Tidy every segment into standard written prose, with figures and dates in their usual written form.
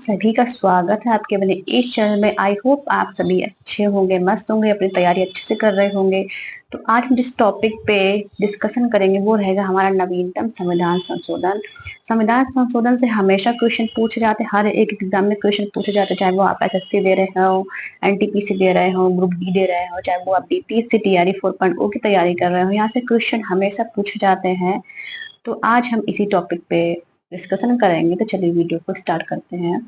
सभी का स्वागत है आपके अपने इस चैनल में। आई होप आप सभी अच्छे होंगे, मस्त होंगे, अपनी तैयारी अच्छे से कर रहे होंगे। तो आज हम जिस टॉपिक पे डिस्कशन करेंगे वो रहेगा हमारा नवीनतम संविधान संशोधन। संविधान संशोधन से हमेशा क्वेश्चन पूछे जाते हैं, हर एक एग्जाम में क्वेश्चन पूछे जाते हैं, चाहे वो आप एसएससी दे रहे हो, एनटीपीसी दे रहे हो, ग्रुप डी दे रहे हो, चाहे वो आप बीपीएससी टीआरई 4.0 की तैयारी कर रहे हो, यहाँ से क्वेश्चन हमेशा पूछे जाते हैं। तो आज हम इसी टॉपिक पे डिस्कशन करेंगे। तो चलिए वीडियो को स्टार्ट करते हैं।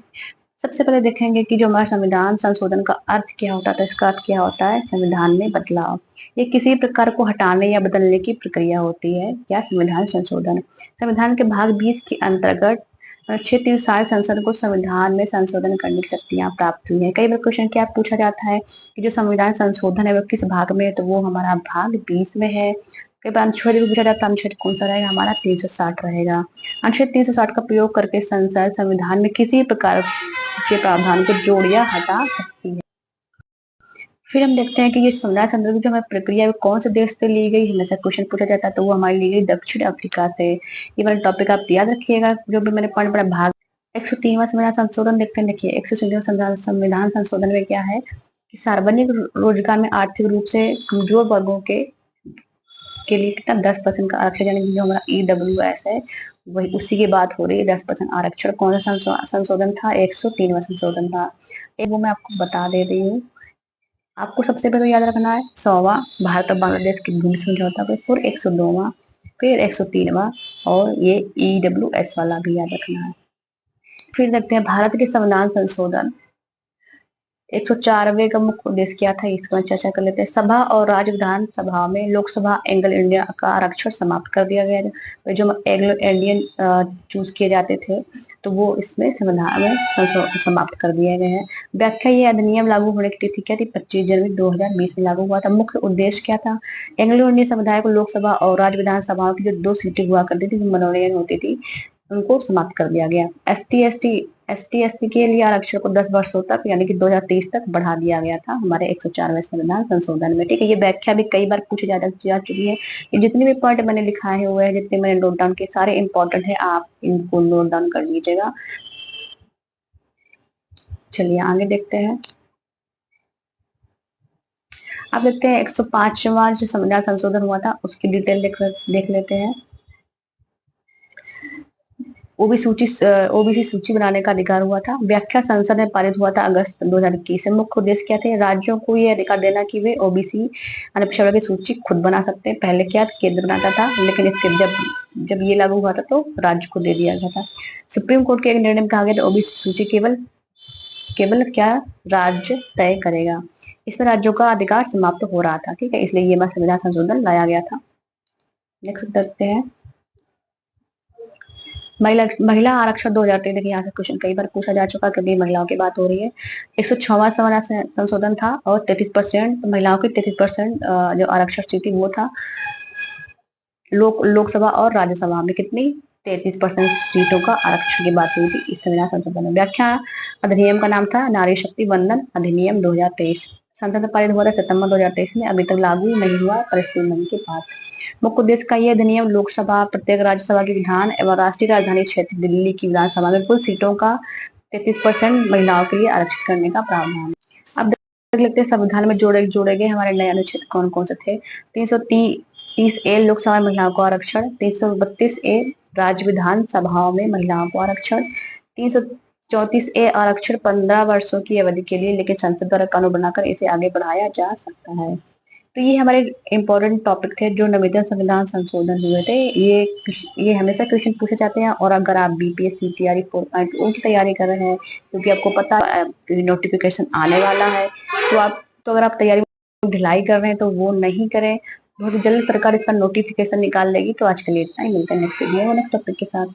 सबसे पहले देखेंगे कि जो हमारा संविधान संशोधन का अर्थ क्या होता है। इसका अर्थ क्या होता है? संविधान में बदलाव। ये किसी प्रकार को हटाने या बदलने की प्रक्रिया होती है। क्या? संविधान संशोधन। संविधान के भाग 20 के अंतर्गत अनुच्छेद 360 संसद को संविधान में संशोधन करने की शक्तियां प्राप्त हुई है। कई बार क्वेश्चन क्या पूछा जाता है कि जो संविधान संशोधन है वो किस भाग में है, तो वो हमारा भाग 20 में है। कई बार अनुच्छेद भी पूछा जाता है, अनुच्छेद कौन सा रहेगा? हमारा 360 रहेगा। अनुच्छेद 360 का प्रयोग करके संसद संविधान में किसी प्रकार के प्रावधान को जोड़ या हटा सकती है। फिर हम देखते हैं कि ये संविधान संशोधन जो हमारी प्रक्रिया कौन से देश से ली गई। हमेशा क्वेश्चन पूछा जाता है, तो वो हमारी ली गई दक्षिण अफ्रीका से। ये वाला टॉपिक आप याद रखिएगा, जो भी मैंने पढ़ा भाग 103वां संविधान संशोधन देखते हैं। देखिए 103वां संविधान संशोधन में क्या है कि सार्वजनिक रोजगार में आर्थिक रूप से कमजोर वर्गों के लिए कितना 10% का आरक्षण, यानी जो हमारा ईडब्ल्यूएस है वही उसी की बात हो रही है। 10% आरक्षण कौन सा संशोधन था? 103वां संशोधन था। एक वो मैं आपको बता दे रही हूँ। आपको सबसे पहले याद रखना है 100वां भारत और बांग्लादेश की भूमि समझौता पे, फिर 102वां, फिर 103वां, और ये ईडब्ल्यूएस वाला भी याद रखना है। फिर देखते हैं भारत के संविधान संशोधन 104वें का मुख्य उद्देश्य क्या था, इसका चर्चा कर लेते हैं। सभा और राज्य विधानसभा में लोकसभा एंग्लो इंडियन का आरक्षण समाप्त कर दिया गया। तो जो एंग्लो इंडियन चूज किए जाते थे, तो वो इसमें संविधान में समाप्त कर दिए गए हैं। व्याख्या, ये अधिनियम लागू होने की तिथि क्या थी? 25 जनवरी 2020 में लागू हुआ था। मुख्य उद्देश्य क्या था? एंग्लो इंडियन समुदाय को लोकसभा और राज्य विधानसभाओं की जो 2 सीटें हुआ करती थी, जो मनोनयन होती थी, उनको समाप्त कर दिया गया। एसटी के लिए आरक्षण को 10 वर्षों तक यानी कि 2023 तक बढ़ा दिया गया था हमारे 104वें संविधान संशोधन में। ठीक है, ये व्याख्या भी कई बार पूछी जा चुकी है। ये जितने भी पॉइंट मैंने लिखाए हुए हैं, जितने मैंने नोट डाउन किए, सारे इंपॉर्टेंट है, आप इनको नोट डाउन कर लीजिएगा। चलिए आगे देखते हैं। अब देखते हैं 105वां जो संविधान संशोधन हुआ था उसकी डिटेल देख लेते हैं। ओबीसी सूची बनाने का अधिकार हुआ था। व्याख्या संसद में पारित हुआ था अगस्त 2021 से। मुख्य उद्देश्य क्या थे? राज्यों को ये अधिकार देना कि वे ओबीसी पिछड़ा की सूची खुद बना सकते हैं। पहले क्या केंद्र बनाता था, लेकिन इसके जब ये लागू हुआ था तो राज्य को दे दिया गया था। सुप्रीम कोर्ट के एक निर्णय में कहा गया था ओबीसी सूची केवल क्या राज्य तय करेगा। इसमें राज्यों का अधिकार समाप्त हो रहा था। ठीक है, इसलिए ये संविधान संशोधन लाया गया था। नेक्स्ट देखते हैं महिला आरक्षण 2023। देखिए यहाँ से क्वेश्चन कई बार पूछा जा चुका, क्योंकि महिलाओं की बात हो रही है। 106वां संशोधन था और 33% महिलाओं की 33% जो आरक्षण सीट वो था। लोकसभा और राज्यसभा में कितनी? 33% सीटों का आरक्षण की बात हुई थी इस संविधान संशोधन में। व्याख्या, अधिनियम का नाम था नारी शक्ति वंदन अधिनियम 2023। संसद में पारित हुआ था सितंबर 2023 में, अभी तक लागू नहीं हुआ परिस्थిति होने के बाद। मुख्य उद्देश्य का यह अधिनियम लोकसभा, प्रत्येक राज्यसभा की विधान एवं राष्ट्रीय राजधानी क्षेत्र दिल्ली की विधानसभा में कुल सीटों का 33% महिलाओं के लिए आरक्षित करने का प्रावधान। अब देख लेते हैं संविधान में जोड़े गए हमारे नए अनुच्छेद कौन कौन से थे। 330A लोकसभा में महिलाओं को आरक्षण, 332A राज्य विधानसभाओं में महिलाओं को आरक्षण, 334A आरक्षण 15 वर्षों की अवधि के लिए, लेकिन संसद द्वारा कानून बनाकर इसे आगे बढ़ाया जा सकता है। तो ये हमारे इम्पोर्टेंट टॉपिक थे जो नवीनतम संविधान संशोधन हुए थे। ये हमेशा क्वेश्चन पूछे जाते हैं। और अगर आप बीपीएससी टीआरई 4.0 की तैयारी कर रहे हैं, क्योंकि आपको पता नोटिफिकेशन आने वाला है, तो अगर आप तैयारी में ढिलाई कर रहे हैं तो वो नहीं करें। बहुत जल्द सरकार इसका नोटिफिकेशन निकाल लेगी। तो आज के लिए इतना ही, मिलते हैं नेक्स्ट वीडियो में नेक्स्ट टॉपिक के साथ।